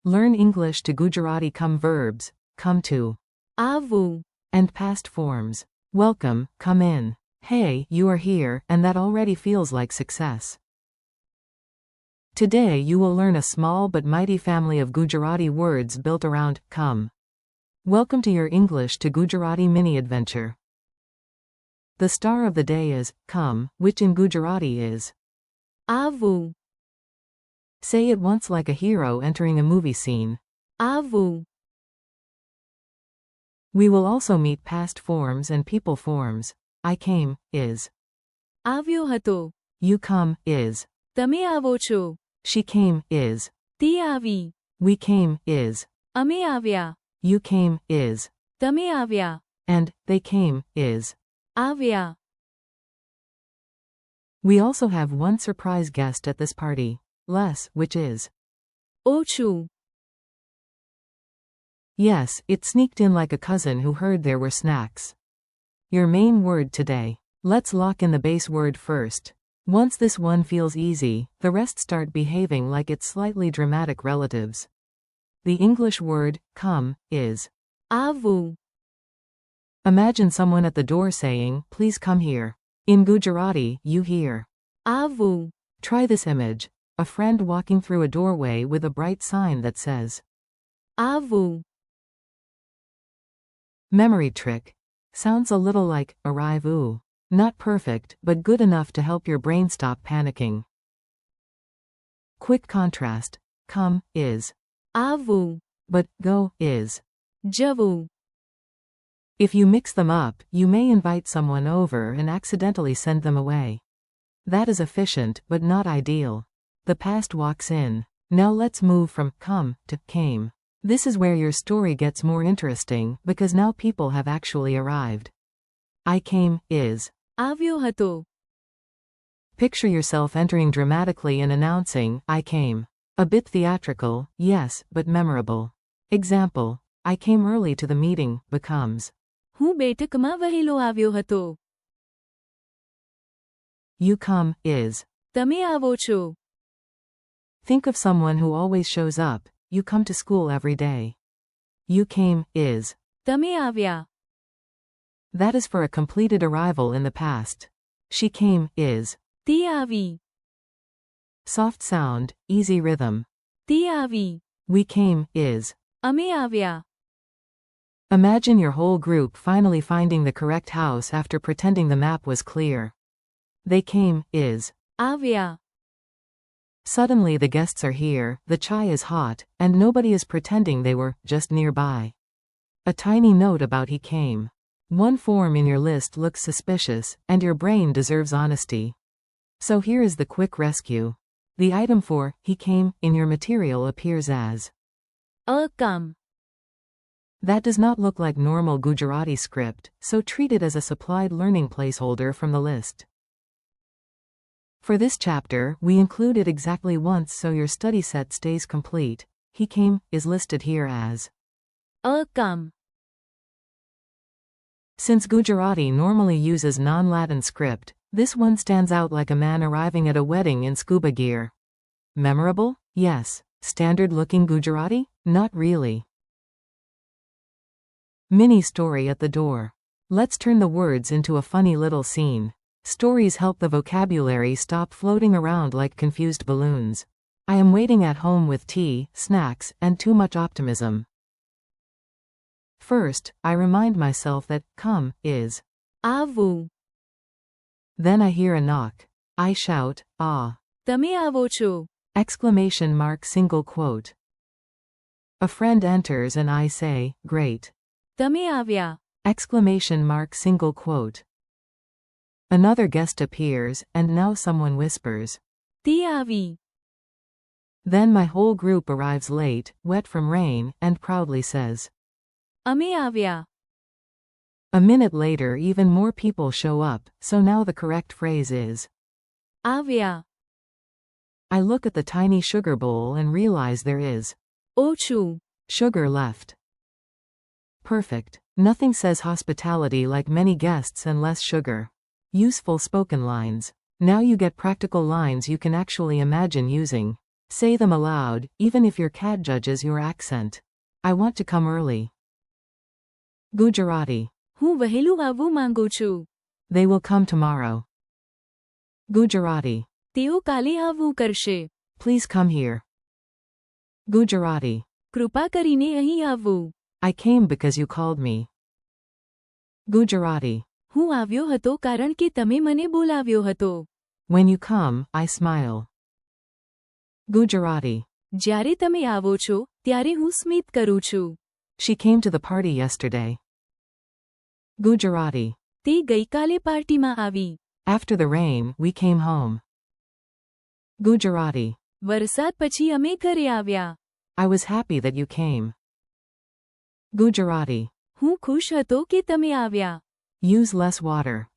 Learn English to Gujarati. Come verbs, come to, Avu. and past forms. Welcome, come in. Hey, you are here, and that already feels like success. Today you will learn a small but mighty family of Gujarati words built around come. Welcome to your English to Gujarati mini adventure. The star of the day is come, which in Gujarati is Avu. Say it once like a hero entering a movie scene. Avu. We will also meet past forms and people forms. I came is Avyo હતો. you come is તમે આવો છો. she came is તી આવી. we came is અમે આવ્યા. you came is તમે આવ્યા. and they came is. આવ્યા. We also have one surprise guest at this party. Less, which is ઓછું. yes, it sneaked in like a cousin who heard there were snacks. Your main word today. Let's lock in the base word first. Once this one feels easy, the rest start behaving like its slightly dramatic relatives. The English word come is આવું. imagine someone at the door saying, please come here. In Gujarati, you hear આવું. try this image. A friend walking through a doorway with a bright sign that says આવું. memory trick. Sounds a little like arrive ooh. Not perfect, but good enough to help your brain stop panicking. Quick contrast. Come is આવું. but go is. જવું. If you mix them up, you may invite someone over and accidentally send them away. That is efficient, but not ideal. The past walks in. Now let's move from come to came. This is where your story gets more interesting, because now people have actually arrived. I came is આવ્યો હતો. Picture yourself entering dramatically and announcing, I came. A bit theatrical, yes, but memorable. Example, I came early to the meeting, becomes હું બેઠકમાં વહેલો આવ્યો હતો. you come is. તમે આવો છો. Think of someone who always shows up. You come to school every day. You came is. તમે આવ્યા. That is for a completed arrival in the past. She came is. તી આવી. Soft sound, easy rhythm. તી આવી. We came is. અમે આવ્યા. Imagine your whole group finally finding the correct house after pretending the map was clear. They came is. આવ્યા. Suddenly the guests are here, the chai is hot, and nobody is pretending they were just nearby. A tiny note about he came. One form in your list looks suspicious, and your brain deserves honesty. So here is the quick rescue. The item for he came in your material appears as અકમ. That does not look like normal Gujarati script, so treat it as a supplied learning placeholder from the list. For this chapter, we include it exactly once so your study set stays complete. He came is listed here as અકમ. Since Gujarati normally uses non-Latin script, this one stands out like a man arriving at a wedding in scuba gear. Memorable? Yes. Standard-looking Gujarati? Not really. Mini story at the door. Let's turn the words into a funny little scene. Stories help the vocabulary stop floating around like confused balloons. I am waiting at home with tea, snacks, and too much optimism. First, I remind myself that come is આવું. Then I hear a knock. I shout, ah. તમે આવો છો. Exclamation mark single quote. A friend enters and I say, great. તમે આવ્યા. Exclamation mark single quote. Another guest appears, and now someone whispers. તી આવી. Then my whole group arrives late, wet from rain, and proudly says. અમે આવ્યા. A minute later even more people show up, so now the correct phrase is આવ્યા. I look at the tiny sugar bowl and realize there is ઓછું. sugar left. Perfect. Nothing says hospitality like many guests and less sugar. Useful spoken lines. Now you get practical lines you can actually imagine using. Say them aloud, even if your cat judges your accent. I want to come early. Gujarati. હું વહેલું આવવું માંગુ છું. They will come tomorrow. Gujarati. તેઓ કાલે આવવું કરશે. Please come here. Gujarati. કૃપા કરીને અહીં આવવું. I came because you called me. Gujarati. હું આવ્યો હતો કારણ કે તમે મને બોલાવ્યો હતો. When you come, I smile. Gujarati. જ્યારે તમે આવો છો ત્યારે હું સ્મિત કરું છું. She came to the party yesterday. Gujarati. તે ગઈકાલે પાર્ટીમાં આવી. After the rain, we came home. Gujarati. વરસાદ પછી અમે ઘરે આવ્યા. I was happy that you came. Gujarati. હું ખુશ હતો કે તમે આવ્યા. Use less water.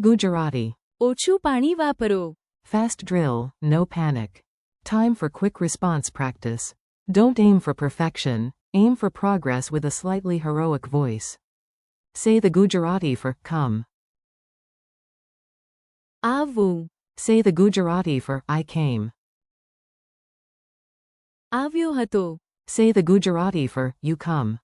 Gujarati. ઓછું પાણી વાપરો. Fast drill, no panic. Time for quick response practice. Don't aim for perfection, aim for progress with a slightly heroic voice. Say the Gujarati for come. આવવું. Say the Gujarati for I came. આવ્યો હતો. Say the Gujarati for you come.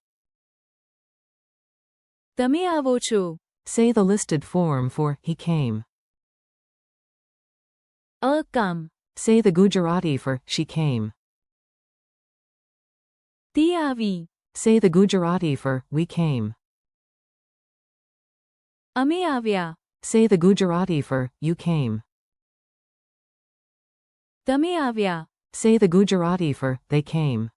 તમે આવો છો. Say the listed form for he came. come. Say the Gujarati for she came. તે આવી. Say the Gujarati for we came. અમે આવ્યા. Say the Gujarati for you came. તમે આવ્યા. Say the Gujarati for they came.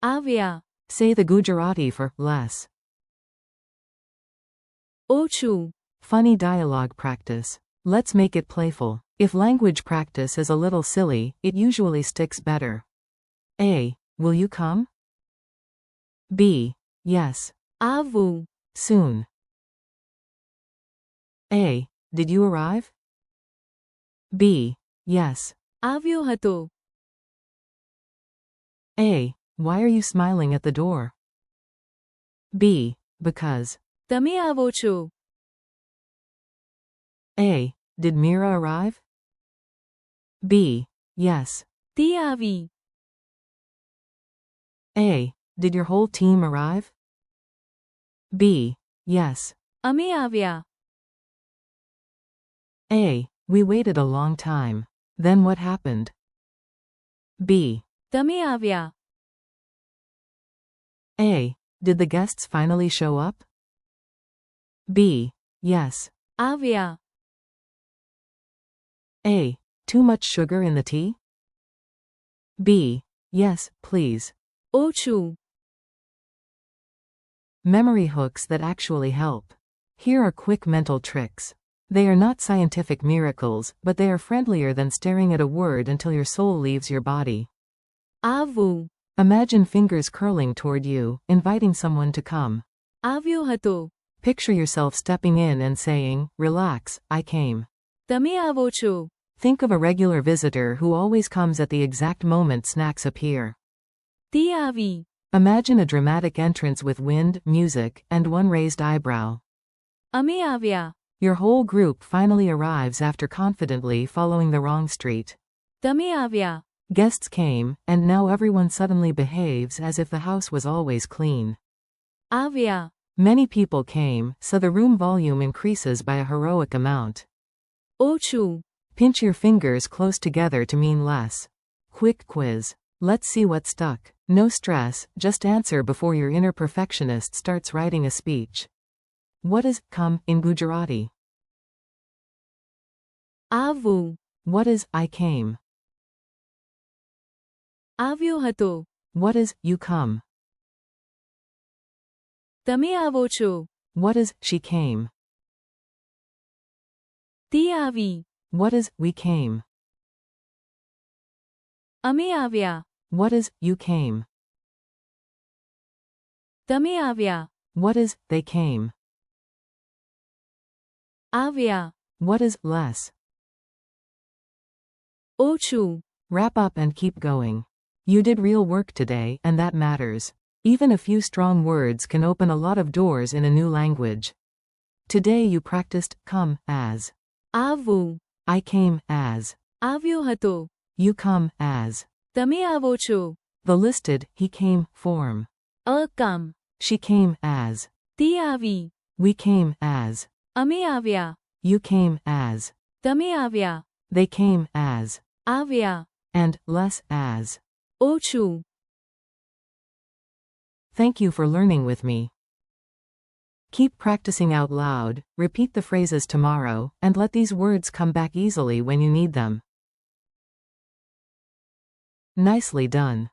આવ્યા. Say the Gujarati for less. ઓછું. Funny dialogue practice. Let's make it playful. If language practice is a little silly, it usually sticks better. A. Will you come? B. Yes. આવવું. Soon. A. Did you arrive? B. Yes. આવ્યો હતો. A. Why are you smiling at the door? B. Because. તમે આવો છો. A. Did Mira arrive? B. Yes. તે આવી. A. Did your whole team arrive? B. Yes. અમે આવ્યા. A. We waited a long time. Then what happened? B. તમે આવ્યા. A. Did the guests finally show up? B. Yes. આવ્યા. A. Too much sugar in the tea? B. Yes, please. ઓછું. Memory hooks that actually help. Here are quick mental tricks. They are not scientific miracles, but they are friendlier than staring at a word until your soul leaves your body. આવવું. Imagine fingers curling toward you, inviting someone to come. આવ્યો હતો. Picture yourself stepping in and saying, relax, I came. તમે આવો છો. Think of a regular visitor who always comes at the exact moment snacks appear. તે આવી. Imagine a dramatic entrance with wind, music, and one raised eyebrow. અમે આવ્યા. Your whole group finally arrives after confidently following the wrong street. તમે આવ્યા. Guests came, and now everyone suddenly behaves as if the house was always clean. આવ્યા. Many people came, so the room volume increases by a heroic amount. ઓછું. Pinch your fingers close together to mean less. Quick quiz. Let's see what stuck. No stress, just answer before your inner perfectionist starts writing a speech. What is come in Gujarati? આવવું. What is I came? આવ્યો હતો. What is you come? તમે આવો છો. What is she came? તે આવી. What is we came? અમે આવ્યા. What is you came? તમે આવ્યા. What is they came? આવ્યા. What is less? ઓછું. Wrap up and keep going. You did real work today, and that matters. Even a few strong words can open a lot of doors in a new language. Today you practiced come as. આવવું. I came as. આવ્યો હતો. You come as. તમે આવો છો. The listed, he came, form. A come. She came as. તી આવી. We came as. અમે આવ્યા. You came as. તમે આવ્યા. They came as. આવ્યા. And less as. ઓછું. Thank you for learning with me. Keep practicing out loud, repeat the phrases tomorrow, and let these words come back easily when you need them. Nicely done.